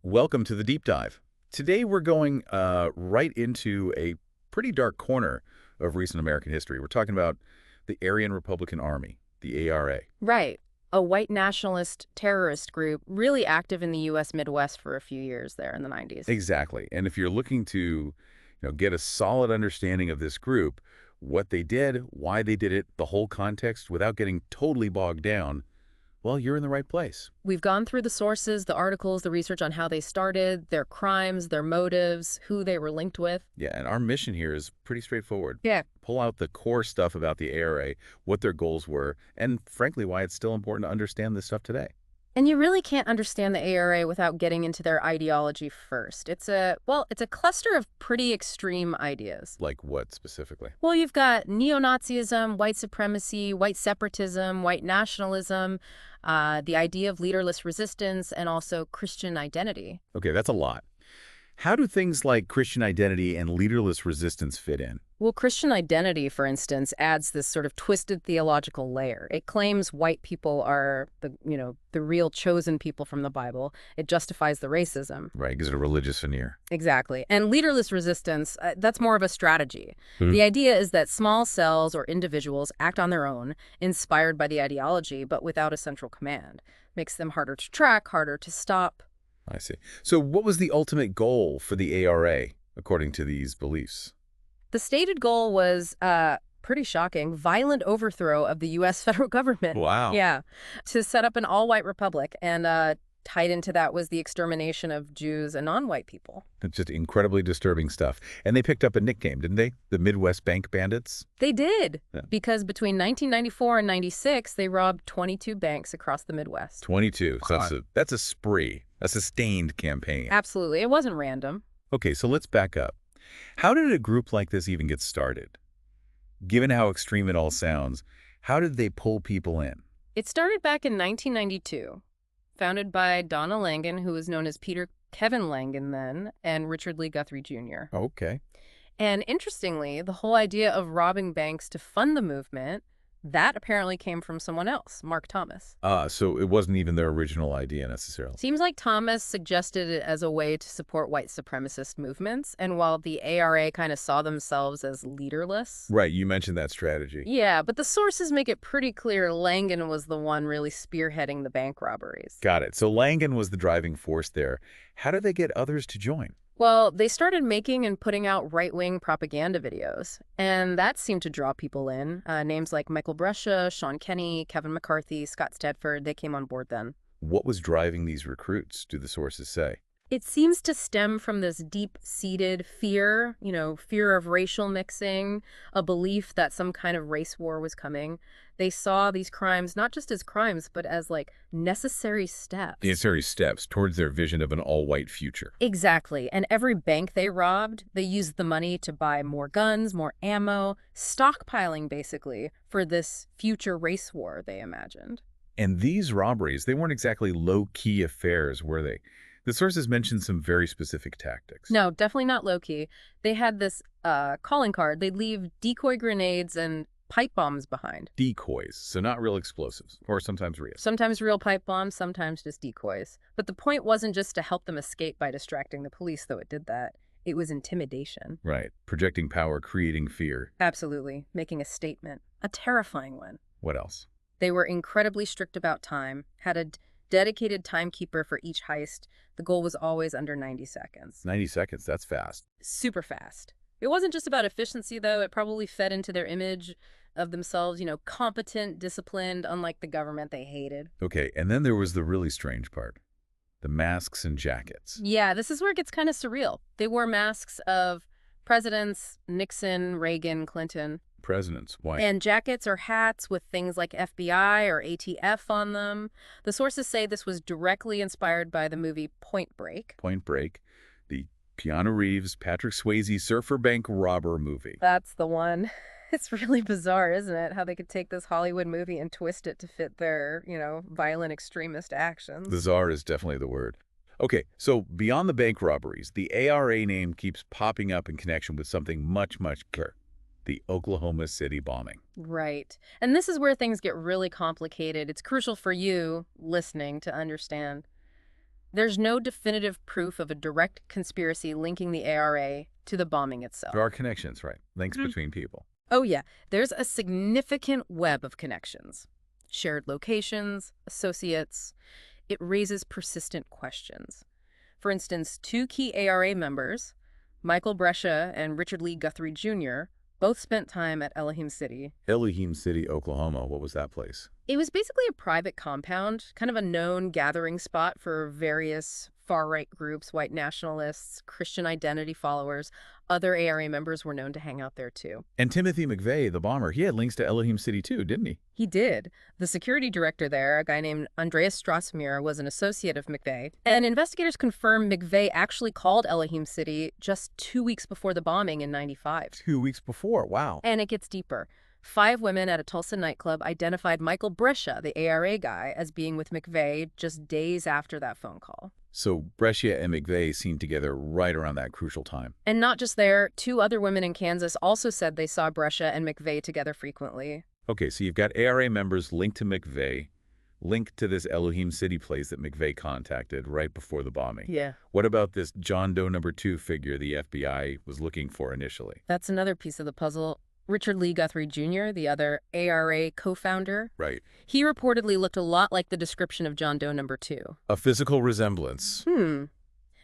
Welcome to the deep dive. Today we're going right into a pretty dark corner of recent American history. We're talking about the Aryan Republican Army, the ARA. Right. A white nationalist terrorist group really active in the U.S. Midwest for a few years there in the 90s. Exactly. And if you're looking to, get a solid understanding of this group, what they did, why they did it, the whole context, without getting totally bogged down, well, you're in the right place. We've gone through the sources, the articles, the research on how they started, their crimes, their motives, who they were linked with. Yeah, and our mission here is pretty straightforward. Yeah. Pull out the core stuff about the ARA, what their goals were, and frankly, why it's still important to understand this stuff today. And you really can't understand the ARA without getting into their ideology first. It's a cluster of pretty extreme ideas. Like what specifically? Well, you've got neo-Nazism, white supremacy, white separatism, white nationalism, the idea of leaderless resistance, and also Christian identity. Okay, that's a lot. How do things like Christian identity and leaderless resistance fit in? Well, Christian identity, for instance, adds this sort of twisted theological layer. It claims white people are the real chosen people from the Bible. It justifies the racism. Right, gives it a religious veneer. Exactly. And leaderless resistance, that's more of a strategy. Hmm. The idea is that small cells or individuals act on their own, inspired by the ideology, but without a central command. Makes them harder to track, harder to stop. I see. So what was the ultimate goal for the ARA, according to these beliefs? The stated goal was pretty shocking, violent overthrow of the U.S. federal government. Wow. Yeah, to set up an all-white republic. And tied into that was the extermination of Jews and non-white people. That's just incredibly disturbing stuff. And they picked up a nickname, didn't they? The Midwest Bank Bandits? They did, Yeah. because between 1994 and 96, they robbed 22 banks across the Midwest. 22. So that's a spree, a sustained campaign. Absolutely. It wasn't random. Okay, so let's back up. How did a group like this even get started? Given how extreme it all sounds, how did they pull people in? It started back in 1992, founded by Donna Langan, who was known as Peter Kevin Langan then, and Richard Lee Guthrie Jr. Okay. And interestingly, the whole idea of robbing banks to fund the movement, that apparently came from someone else, Mark Thomas. So it wasn't even their original idea necessarily. Seems like Thomas suggested it as a way to support white supremacist movements, and while the ARA kind of saw themselves as leaderless. Right, you mentioned that strategy. Yeah, but the sources make it pretty clear Langan was the one really spearheading the bank robberies. Got it. So Langan was the driving force there. How did they get others to join? Well, they started making and putting out right-wing propaganda videos, and that seemed to draw people in. Names like Michael Brescia, Sean Kenny, Kevin McCarthy, Scott Stedford, they came on board then. What was driving these recruits, do the sources say? It seems to stem from this deep-seated fear, fear of racial mixing, a belief that some kind of race war was coming. They saw these crimes not just as crimes, but as, necessary steps. Necessary steps towards their vision of an all-white future. Exactly. And every bank they robbed, they used the money to buy more guns, more ammo, stockpiling, basically, for this future race war they imagined. And these robberies, they weren't exactly low-key affairs, were they? The sources mentioned some very specific tactics. No, definitely not low-key. They had this calling card. They'd leave decoy grenades and pipe bombs behind. Decoys, so not real explosives, or sometimes real. Sometimes real pipe bombs, sometimes just decoys. But the point wasn't just to help them escape by distracting the police, though it did that. It was intimidation. Right, projecting power, creating fear. Absolutely. Making a statement. A terrifying one. What else? They were incredibly strict about time, had a dedicated timekeeper for each heist. The goal was always under 90 seconds. 90 seconds, that's fast. Super fast. It wasn't just about efficiency, though. It probably fed into their image of themselves, competent, disciplined, unlike the government they hated. Okay, and then there was the really strange part. The masks and jackets. Yeah, this is where it gets kind of surreal. They wore masks of presidents, Nixon, Reagan, Clinton. Presidents, why? And jackets or hats with things like FBI or ATF on them. The sources say this was directly inspired by the movie Point Break. Point Break, the Keanu Reeves, Patrick Swayze surfer bank robber movie. That's the one. It's really bizarre, isn't it? How they could take this Hollywood movie and twist it to fit their, violent extremist actions. Bizarre is definitely the word. Okay, so beyond the bank robberies, the ARA name keeps popping up in connection with something much, much clearer. The Oklahoma City bombing. Right. And this is where things get really complicated. It's crucial for you, listening, to understand. There's no definitive proof of a direct conspiracy linking the ARA to the bombing itself. There are connections, right? Links between people. Oh, yeah. There's a significant web of connections. Shared locations, associates. It raises persistent questions. For instance, two key ARA members, Michael Brescia and Richard Lee Guthrie Jr., both spent time at Elohim City. Elohim City, Oklahoma. What was that place? It was basically a private compound, kind of a known gathering spot for various far-right groups, white nationalists, Christian identity followers. Other ARA members were known to hang out there, too. And Timothy McVeigh, the bomber, he had links to Elohim City too, didn't he? He did. The security director there, a guy named Andreas Strassmuir, was an associate of McVeigh. And investigators confirmed McVeigh actually called Elohim City just 2 weeks before the bombing in '95. 2 weeks before, wow. And it gets deeper. 5 women at a Tulsa nightclub identified Michael Brescia, the ARA guy, as being with McVeigh just days after that phone call. So Brescia and McVeigh seen together right around that crucial time. And not just there, 2 other women in Kansas also said they saw Brescia and McVeigh together frequently. Okay, so you've got ARA members linked to McVeigh, linked to this Elohim City place that McVeigh contacted right before the bombing. Yeah. What about this John Doe number 2 figure the FBI was looking for initially? That's another piece of the puzzle. Richard Lee Guthrie Jr., the other ARA co-founder, Right. he reportedly looked a lot like the description of John Doe number 2. A physical resemblance. And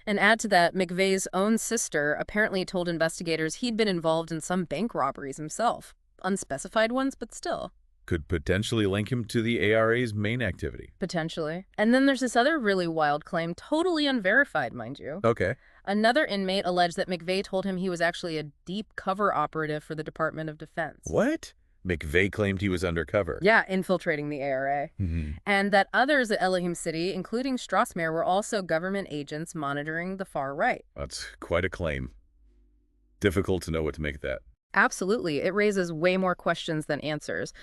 add to that, McVeigh's own sister apparently told investigators he'd been involved in some bank robberies himself. Unspecified ones, but still. Could potentially link him to the ARA's main activity. Potentially. And then there's this other really wild claim, totally unverified, mind you. Okay. Another inmate alleged that McVeigh told him he was actually a deep cover operative for the Department of Defense. What? McVeigh claimed he was undercover. Yeah, infiltrating the ARA. And that others at Elohim City, including Strassmuir, were also government agents monitoring the far right. That's quite a claim. Difficult to know what to make of that. Absolutely. It raises way more questions than answers.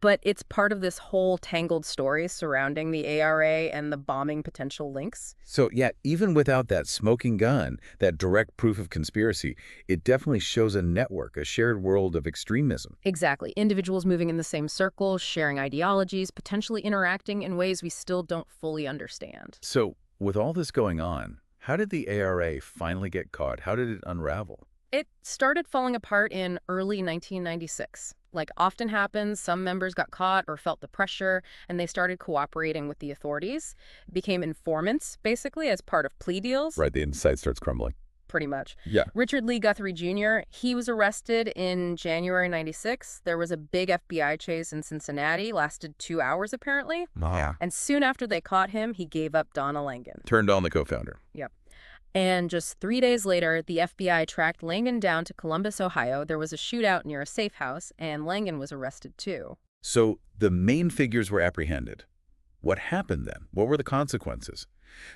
But it's part of this whole tangled story surrounding the ARA and the bombing potential links. So, yeah, even without that smoking gun, that direct proof of conspiracy, it definitely shows a network, a shared world of extremism. Exactly. Individuals moving in the same circles, sharing ideologies, potentially interacting in ways we still don't fully understand. So, with all this going on, how did the ARA finally get caught? How did it unravel? It started falling apart in early 1996. Like often happens, some members got caught or felt the pressure, and they started cooperating with the authorities, became informants, basically, as part of plea deals. Right, the inside starts crumbling. Pretty much. Yeah. Richard Lee Guthrie Jr., he was arrested in January '96. There was a big FBI chase in Cincinnati, lasted 2 hours apparently. Yeah. And soon after they caught him, he gave up Donna Langen. Turned on the co-founder. Yep. And just 3 days later, the FBI tracked Langen down to Columbus, Ohio. There was a shootout near a safe house, and Langen was arrested too. So the main figures were apprehended. What happened then? What were the consequences?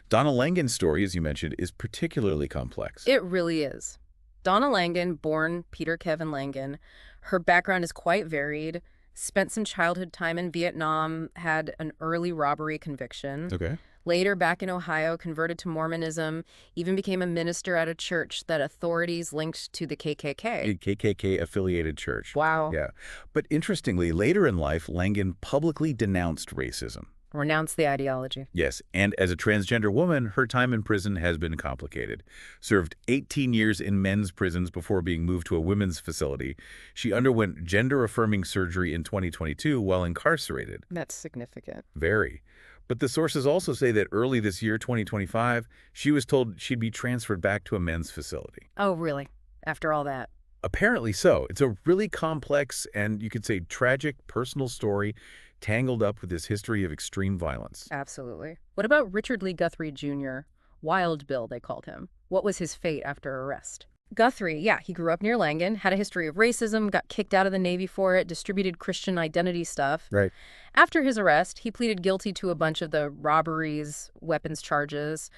Donna Langen's story, as you mentioned, is particularly complex. It really is. Donna Langen, born Peter Kevin Langen, her background is quite varied, spent some childhood time in Vietnam, had an early robbery conviction. Okay. Later, back in Ohio, converted to Mormonism, even became a minister at a church that authorities linked to the KKK. A KKK-affiliated church. Wow. Yeah. But interestingly, later in life, Langen publicly denounced racism. Renounce the ideology. Yes, and as a transgender woman, her time in prison has been complicated. Served 18 years in men's prisons before being moved to a women's facility. She underwent gender-affirming surgery in 2022 while incarcerated. That's significant. Very. But the sources also say that early this year, 2025, she was told she'd be transferred back to a men's facility. Oh, really? After all that? Apparently so. It's a really complex and, you could say, tragic personal story tangled up with this history of extreme violence. Absolutely. What about Richard Lee Guthrie Jr.? Wild Bill, they called him. What was his fate after arrest? Guthrie, yeah, he grew up near Langen, had a history of racism, got kicked out of the Navy for it, distributed Christian identity stuff. Right. After his arrest, he pleaded guilty to a bunch of the robberies, weapons charges,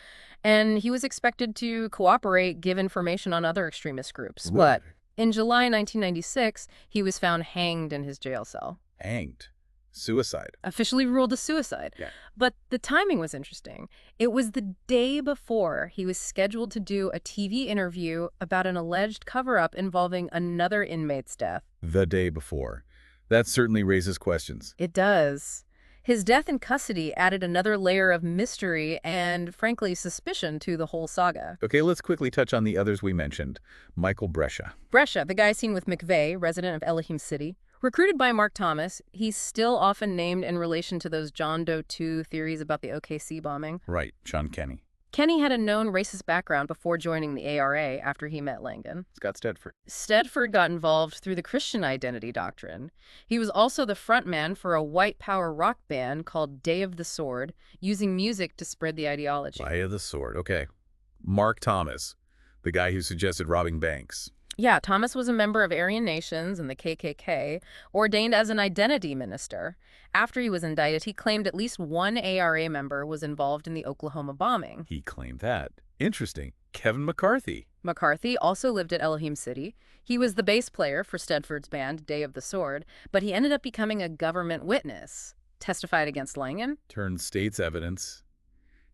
and he was expected to cooperate, give information on other extremist groups. What? But in July 1996, he was found hanged in his jail cell. Hanged. Suicide. Officially ruled a suicide. Yeah. But the timing was interesting. It was the day before he was scheduled to do a TV interview about an alleged cover-up involving another inmate's death. The day before. That certainly raises questions. It does. His death in custody added another layer of mystery and, frankly, suspicion to the whole saga. Okay, let's quickly touch on the others we mentioned. Michael Brescia. Brescia, the guy seen with McVeigh, resident of Elohim City, recruited by Mark Thomas, he's still often named in relation to those John Doe 2 theories about the OKC bombing. Right, Sean Kenny. Kenny had a known racist background before joining the ARA after he met Langan. Scott Stedford. Stedford got involved through the Christian identity doctrine. He was also the frontman for a white power rock band called Day of the Sword, using music to spread the ideology. Day of the Sword, okay. Mark Thomas, the guy who suggested robbing banks. Yeah, Thomas was a member of Aryan Nations and the KKK, ordained as an identity minister. After he was indicted, he claimed at least one ARA member was involved in the Oklahoma bombing. He claimed that. Interesting. Kevin McCarthy. McCarthy also lived at Elohim City. He was the bass player for Stedford's band, Day of the Sword, but he ended up becoming a government witness, testified against Langan. Turned state's evidence.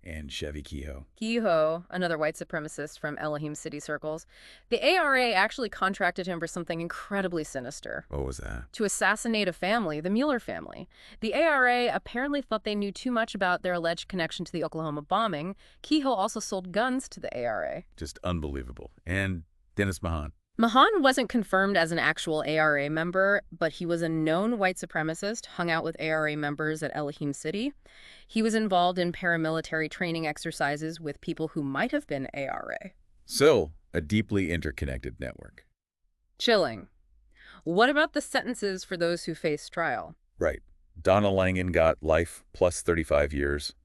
And Chevy Kehoe. Kehoe, another white supremacist from Elohim City circles. The ARA actually contracted him for something incredibly sinister. What was that? To assassinate a family, the Mueller family. The ARA apparently thought they knew too much about their alleged connection to the Oklahoma bombing. Kehoe also sold guns to the ARA. Just unbelievable. And Dennis Mahan. Mahan wasn't confirmed as an actual ARA member, but he was a known white supremacist, hung out with ARA members at Elohim City. He was involved in paramilitary training exercises with people who might have been ARA. So, a deeply interconnected network. Chilling. What about the sentences for those who faced trial? Right. Donna Langan got life plus 35 years.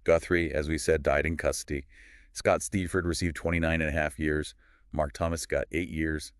Guthrie, as we said, died in custody. Scott Stedford received 29.5 years. Mark Thomas got 8 years.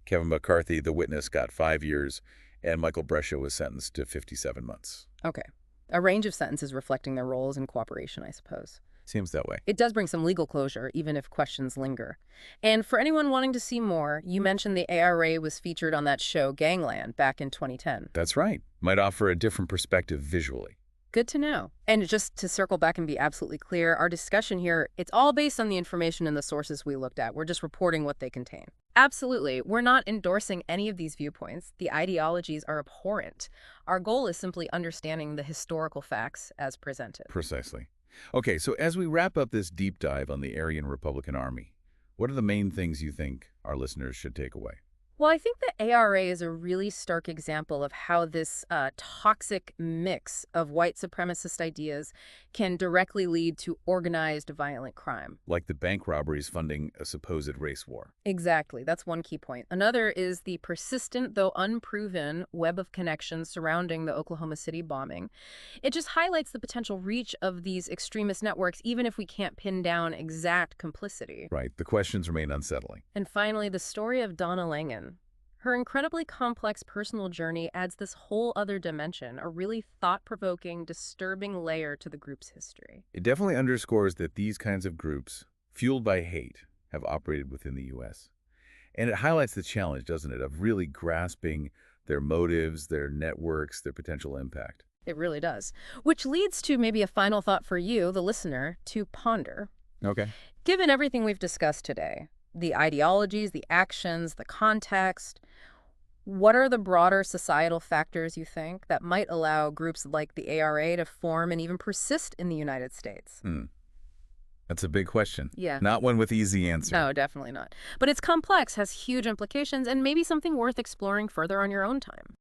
Kevin McCarthy, the witness, got 5 years. And Michael Brescia was sentenced to 57 months. Okay. A range of sentences reflecting their roles and cooperation, I suppose. Seems that way. It does bring some legal closure, even if questions linger. And for anyone wanting to see more, you mentioned the ARA was featured on that show, Gangland, back in 2010. That's right. Might offer a different perspective visually. Good to know. And just to circle back and be absolutely clear, our discussion here, it's all based on the information and the sources we looked at. We're just reporting what they contain. Absolutely. We're not endorsing any of these viewpoints. The ideologies are abhorrent. Our goal is simply understanding the historical facts as presented. Precisely. Okay, so as we wrap up this deep dive on the Aryan Republican Army, what are the main things you think our listeners should take away? Well, I think the ARA is a really stark example of how this toxic mix of white supremacist ideas can directly lead to organized violent crime. Like the bank robberies funding a supposed race war. Exactly. That's one key point. Another is the persistent, though unproven, web of connections surrounding the Oklahoma City bombing. It just highlights the potential reach of these extremist networks, even if we can't pin down exact complicity. Right. The questions remain unsettling. And finally, the story of Donna Langan. Her incredibly complex personal journey adds this whole other dimension, a really thought-provoking, disturbing layer to the group's history. It definitely underscores that these kinds of groups, fueled by hate, have operated within the U.S. And it highlights the challenge, doesn't it, of really grasping their motives, their networks, their potential impact. It really does. Which leads to maybe a final thought for you, the listener, to ponder. Okay. Given everything we've discussed today, the ideologies, the actions, the context, what are the broader societal factors, you think, that might allow groups like the ARA to form and even persist in the United States? That's a big question. Yeah. Not one with easy answer. No, definitely not. But it's complex, has huge implications, and maybe something worth exploring further on your own time.